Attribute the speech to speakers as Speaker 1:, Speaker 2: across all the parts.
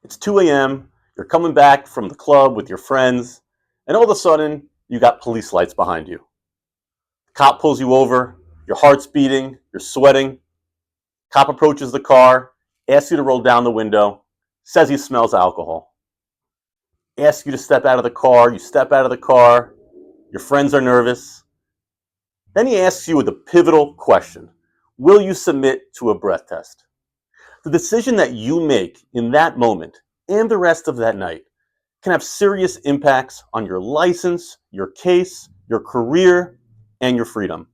Speaker 1: It's 2 a.m., you're coming back from the club with your friends, and all of a sudden, you got police lights behind you. The cop pulls you over, your heart's beating, you're sweating. Cop approaches the car, asks you to roll down the window, says he smells alcohol. Asks you to step out of the car, you step out of the car, your friends are nervous. Then he asks you the pivotal question: will you submit to a breath test? The decision that you make in that moment and the rest of that night can have serious impacts on your license, your case, your career, and your freedom.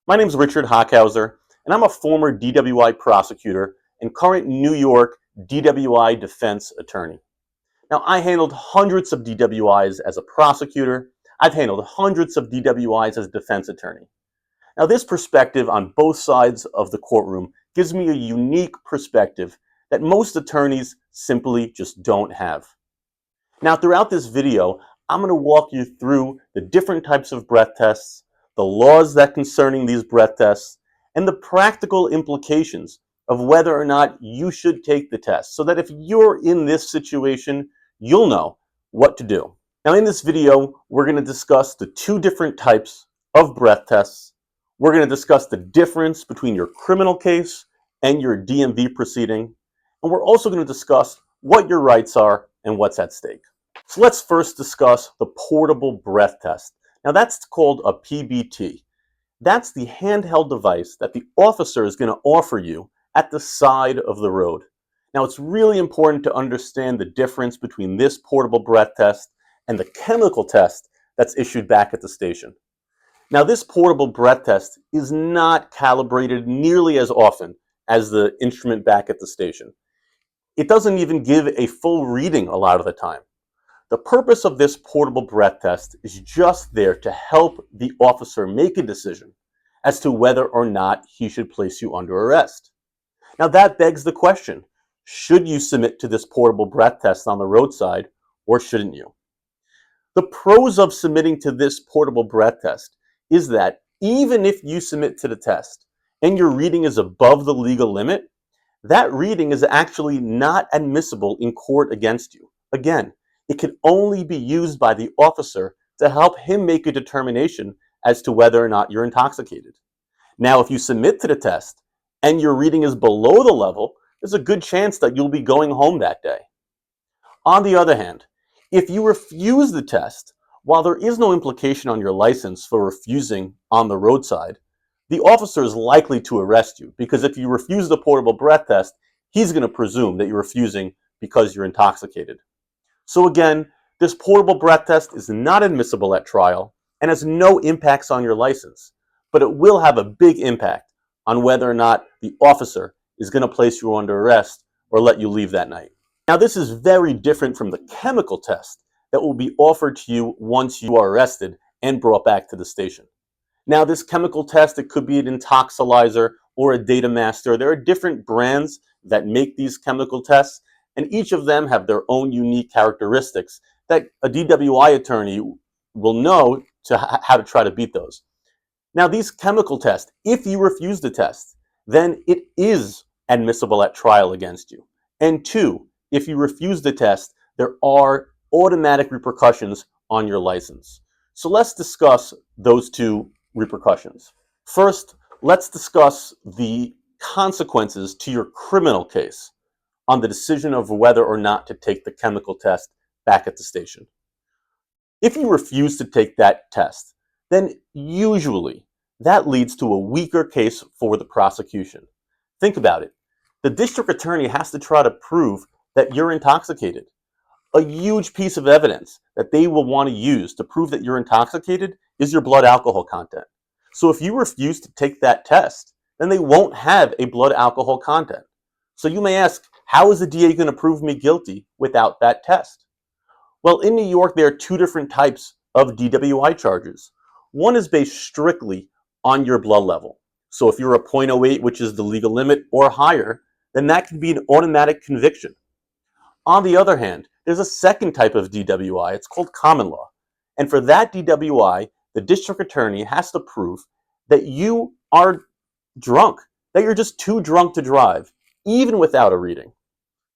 Speaker 1: My name is Richard Hochhauser, and I'm a former DWI prosecutor and current New York DWI defense attorney. Now, I handled hundreds of DWIs as a prosecutor. I've handled hundreds of DWIs as a defense attorney. Now, this perspective on both sides of the courtroom gives me a unique perspective that most attorneys simply just don't have. Now, throughout this video, I'm going to walk you through the different types of breath tests, the laws that concerning these breath tests, and the practical implications of whether or not you should take the test, so that if you're in this situation, you'll know what to do. Now, in this video, we're going to discuss the two different types of breath tests. We're going to discuss the difference between your criminal case and your DMV proceeding. And we're also going to discuss what your rights are and what's at stake. So let's first discuss the portable breath test. Now, that's called a PBT. That's the handheld device that the officer is going to offer you at the side of the road. Now, it's really important to understand the difference between this portable breath test and the chemical test that's issued back at the station. Now, this portable breath test is not calibrated nearly as often as the instrument back at the station. It doesn't even give a full reading a lot of the time. The purpose of this portable breath test is just there to help the officer make a decision as to whether or not he should place you under arrest. Now, that begs the question: should you submit to this portable breath test on the roadside, or shouldn't you? The pros of submitting to this portable breath test is that even if you submit to the test and your reading is above the legal limit, that reading is actually not admissible in court against you. Again, it can only be used by the officer to help him make a determination as to whether or not you're intoxicated. Now, if you submit to the test and your reading is below the level, there's a good chance that you'll be going home that day. On the other hand, if you refuse the test, while there is no implication on your license for refusing on the roadside, the officer is likely to arrest you, because if you refuse the portable breath test, he's going to presume that you're refusing because you're intoxicated. So again, this portable breath test is not admissible at trial and has no impacts on your license, but it will have a big impact on whether or not the officer is going to place you under arrest or let you leave that night. Now, this is very different from the chemical test that will be offered to you once you are arrested and brought back to the station. Now, this chemical test, it could be an intoxilizer or a data master. There are different brands that make these chemical tests, and each of them have their own unique characteristics that a DWI attorney will know how to try to beat those. Now, these chemical tests, if you refuse the test, then it is admissible at trial against you. And two, if you refuse the test, there are automatic repercussions on your license. So let's discuss those two repercussions. First, let's discuss the consequences to your criminal case on the decision of whether or not to take the chemical test back at the station. If you refuse to take that test, then usually that leads to a weaker case for the prosecution. Think about it. The district attorney has to try to prove that you're intoxicated. A huge piece of evidence that they will want to use to prove that you're intoxicated is your blood alcohol content. So if you refuse to take that test, then they won't have a blood alcohol content. So you may ask, how is the DA going to prove me guilty without that test? Well, in New York, there are two different types of DWI charges. One is based strictly on your blood level. So if you're a 0.08, which is the legal limit, or higher, then that can be an automatic conviction. On the other hand, there's a second type of DWI. It's called common law. And for that DWI, the district attorney has to prove that you are drunk, that you're just too drunk to drive, even without a reading.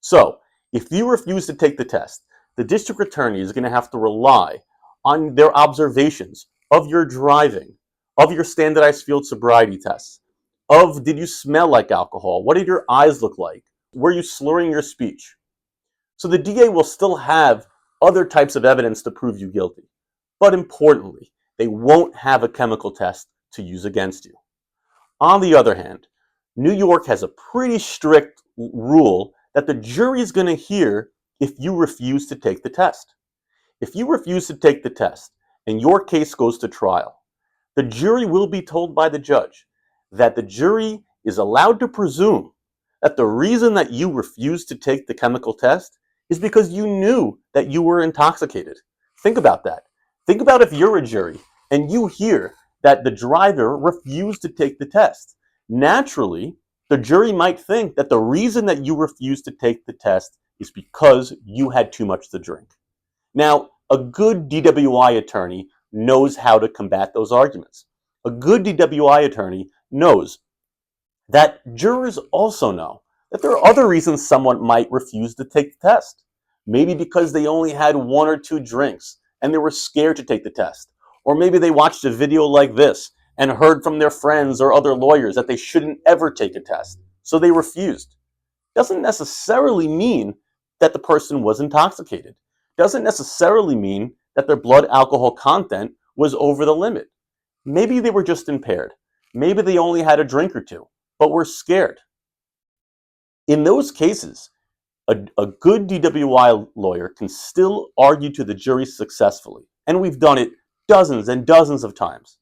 Speaker 1: So If you refuse to take the test, the district attorney is going to have to rely on their observations of your driving, of your standardized field sobriety tests, of did you smell like alcohol, what did your eyes look like, were you slurring your speech. So the DA will still have other types of evidence to prove you guilty. But importantly, they won't have a chemical test to use against you. On the other hand, New York has a pretty strict rule that the jury is going to hear if you refuse to take the test. If you refuse to take the test and your case goes to trial, the jury will be told by the judge that the jury is allowed to presume that the reason that you refused to take the chemical test is because you knew that you were intoxicated. Think about that. Think about if you're a jury and you hear that the driver refused to take the test. Naturally, the jury might think that the reason that you refused to take the test is because you had too much to drink. Now, a good DWI attorney knows how to combat those arguments. A good DWI attorney knows that jurors also know that there are other reasons someone might refuse to take the test. Maybe because they only had 1 or 2 drinks and they were scared to take the test. Or maybe they watched a video like this and heard from their friends or other lawyers that they shouldn't ever take a test, so they refused. Doesn't necessarily mean that the person was intoxicated. Doesn't necessarily mean that their blood alcohol content was over the limit. Maybe they were just impaired. Maybe they only had a drink or 2, but were scared. In those cases, a good DWI lawyer can still argue to the jury successfully, and we've done it dozens and dozens of times,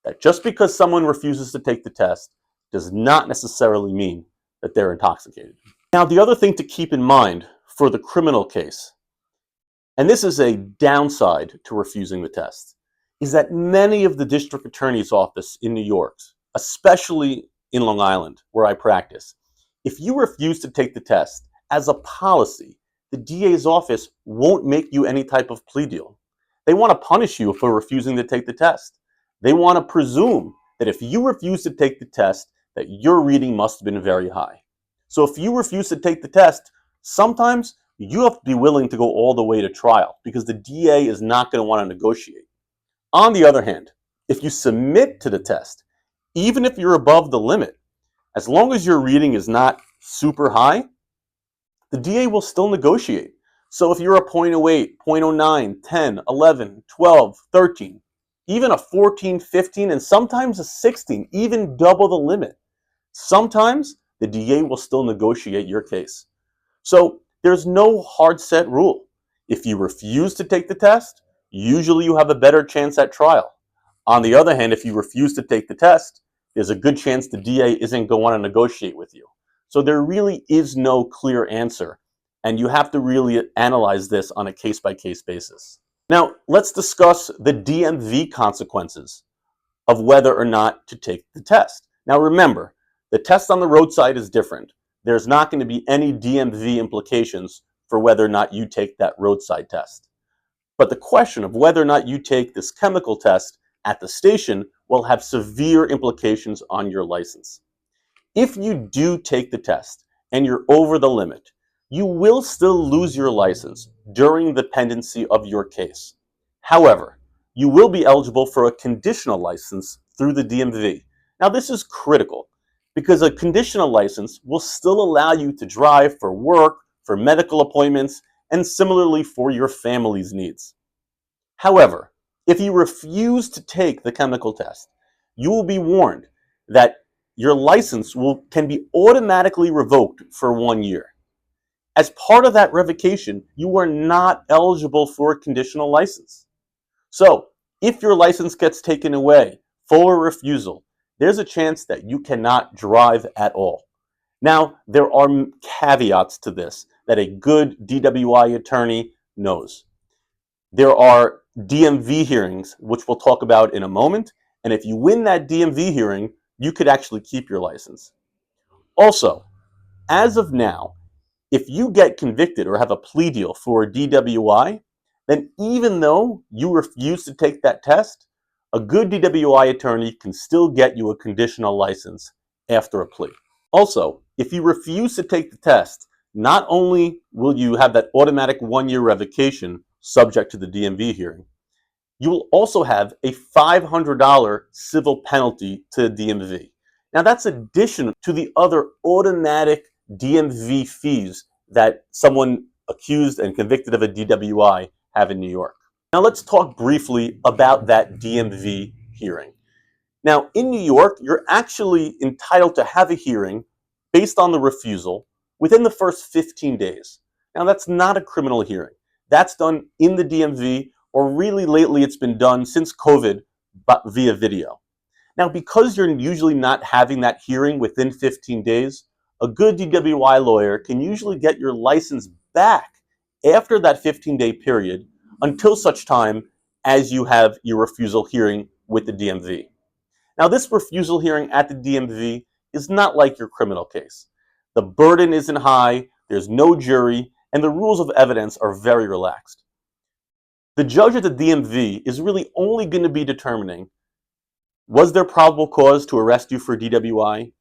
Speaker 1: that just because someone refuses to take the test does not necessarily mean that they're intoxicated. Now, the other thing to keep in mind for the criminal case, and this is a downside to refusing the test, is that many of the district attorney's office in New York, especially in Long Island, where I practice, if you refuse to take the test, as a policy, the DA's office won't make you any type of plea deal. They want to punish you for refusing to take the test. They want to presume that if you refuse to take the test, that your reading must have been very high. So if you refuse to take the test, sometimes you have to be willing to go all the way to trial because the DA is not going to want to negotiate. On the other hand, if you submit to the test, even if you're above the limit, as long as your reading is not super high, the DA will still negotiate. So if you're a 0.08, 0.09, 10, 11, 12, 13, even a 14, 15, and sometimes a 16, even double the limit, sometimes the DA will still negotiate your case. So there's no hard set rule. If you refuse to take the test, usually you have a better chance at trial. On the other hand, if you refuse to take the test, there's a good chance the DA isn't going to want to negotiate with you. So there really is no clear answer, and you have to really analyze this on a case-by-case basis. Now, let's discuss the DMV consequences of whether or not to take the test. Now remember, the test on the roadside is different. There's not going to be any DMV implications for whether or not you take that roadside test. But the question of whether or not you take this chemical test at the station will have severe implications on your license. If you do take the test and you're over the limit, you will still lose your license during the pendency of your case. However, you will be eligible for a conditional license through the DMV. Now, this is critical because a conditional license will still allow you to drive for work, for medical appointments, and similarly for your family's needs. However, if you refuse to take the chemical test, you will be warned that your license can be automatically revoked for 1 year. As part of that revocation, you are not eligible for a conditional license. So, if your license gets taken away for refusal, there's a chance that you cannot drive at all. Now, there are caveats to this that a good DWI attorney knows. There are DMV hearings, which we'll talk about in a moment, and if you win that DMV hearing, you could actually keep your license. Also, as of now, if you get convicted or have a plea deal for a DWI, then even though you refuse to take that test, a good DWI attorney can still get you a conditional license after a plea. Also, if you refuse to take the test, not only will you have that automatic 1-year revocation subject to the DMV hearing, you will also have a $500 civil penalty to the DMV. Now that's additional to the other automatic DMV fees that someone accused and convicted of a DWI have in New York. Now let's talk briefly about that DMV hearing. Now in New York, you're actually entitled to have a hearing based on the refusal within the first 15 days. Now that's not a criminal hearing. That's done in the DMV, or really lately it's been done since COVID, but via video. Now, because you're usually not having that hearing within 15 days, a good DWI lawyer can usually get your license back after that 15-day period until such time as you have your refusal hearing with the DMV. Now, this refusal hearing at the DMV is not like your criminal case. The burden isn't high, there's no jury, and the rules of evidence are very relaxed. The judge at the DMV is really only going to be determining, was there probable cause to arrest you for DWI?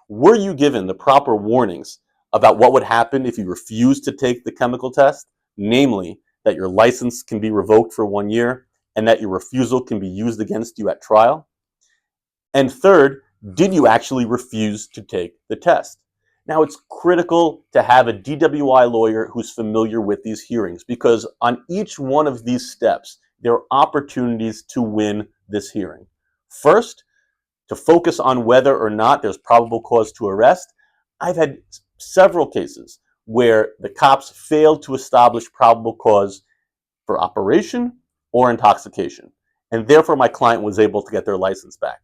Speaker 1: Were you given the proper warnings about what would happen if you refused to take the chemical test? Namely, that your license can be revoked for 1 year and that your refusal can be used against you at trial? And third, did you actually refuse to take the test? Now, it's critical to have a DWI lawyer who's familiar with these hearings, because on each one of these steps, there are opportunities to win this hearing. First, to focus on whether or not there's probable cause to arrest. I've had several cases where the cops failed to establish probable cause for operation or intoxication, and therefore my client was able to get their license back.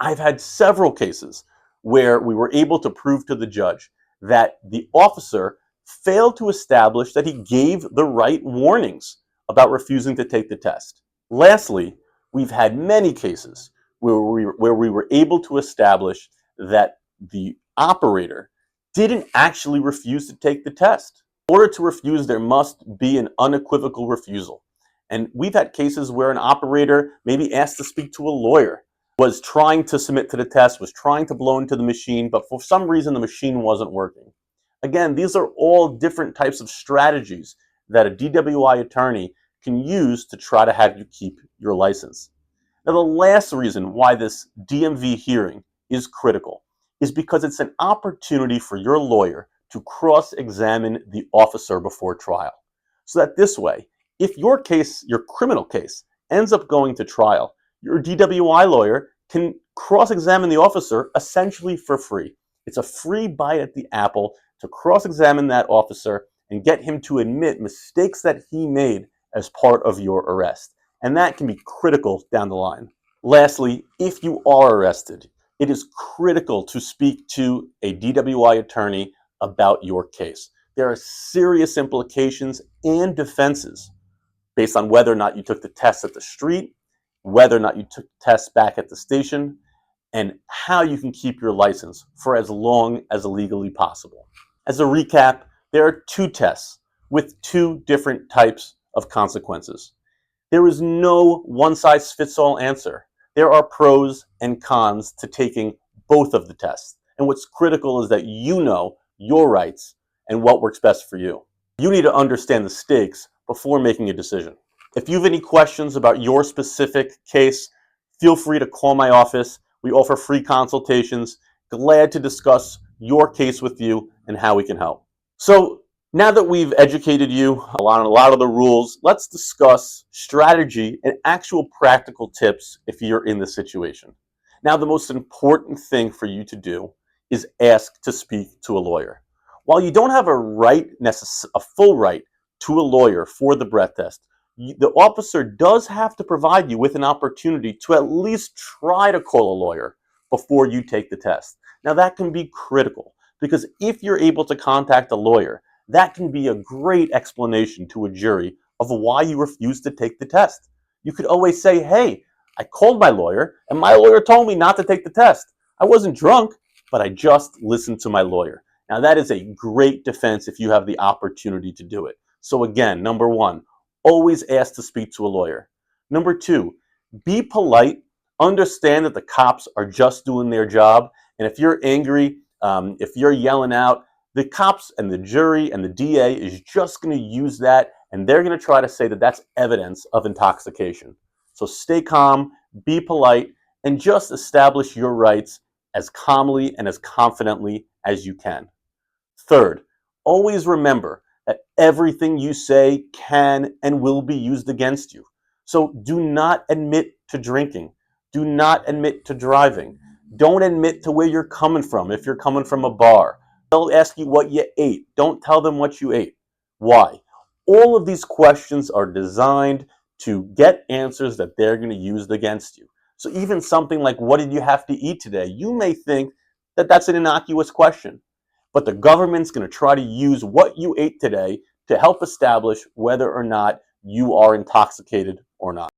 Speaker 1: I've had several cases where we were able to prove to the judge that the officer failed to establish that he gave the right warnings about refusing to take the test. Lastly, we've had many cases where we were able to establish that the operator didn't actually refuse to take the test. In order to refuse, there must be an unequivocal refusal. And we've had cases where an operator maybe asked to speak to a lawyer, was trying to submit to the test, was trying to blow into the machine, but for some reason the machine wasn't working. Again, these are all different types of strategies that a DWI attorney can use to try to have you keep your license. Now, the last reason why this DMV hearing is critical is because it's an opportunity for your lawyer to cross-examine the officer before trial. So that this way, if your case, your criminal case, ends up going to trial, your DWI lawyer can cross-examine the officer essentially for free. It's a free bite at the apple to cross-examine that officer and get him to admit mistakes that he made as part of your arrest. And that can be critical down the line. Lastly, if you are arrested, it is critical to speak to a DWI attorney about your case. There are serious implications and defenses based on whether or not you took the test at the street, whether or not you took the test back at the station, and how you can keep your license for as long as legally possible. As a recap, there are 2 tests with 2 different types of consequences. There is no one-size-fits-all answer. There are pros and cons to taking both of the tests. And what's critical is that you know your rights and what works best for you. You need to understand the stakes before making a decision. If you have any questions about your specific case, feel free to call my office. We offer free consultations. Glad to discuss your case with you and how we can help. So now that we've educated you on a lot of the rules, let's discuss strategy and actual practical tips if you're in this situation. Now, the most important thing for you to do is ask to speak to a lawyer. While you don't have a full right to a lawyer for the breath test, the officer does have to provide you with an opportunity to at least try to call a lawyer before you take the test. Now, that can be critical because if you're able to contact a lawyer, that can be a great explanation to a jury of why you refused to take the test. You could always say, hey, I called my lawyer and my lawyer told me not to take the test. I wasn't drunk, but I just listened to my lawyer. Now, that is a great defense if you have the opportunity to do it. So again, number 1, always ask to speak to a lawyer. Number 2, be polite. Understand that the cops are just doing their job. And if you're angry, if you're yelling out, The cops and the jury and the DA is just going to use that, and they're going to try to say that that's evidence of intoxication. So stay calm, be polite, and just establish your rights as calmly and as confidently as you can. Third, always remember that everything you say can and will be used against you. So do not admit to drinking. Do not admit to driving. Don't admit to where you're coming from if you're coming from a bar. They'll ask you what you ate. Don't tell them what you ate. Why? All of these questions are designed to get answers that they're going to use against you. So even something like, what did you have to eat today? You may think that that's an innocuous question, but the government's going to try to use what you ate today to help establish whether or not you are intoxicated or not.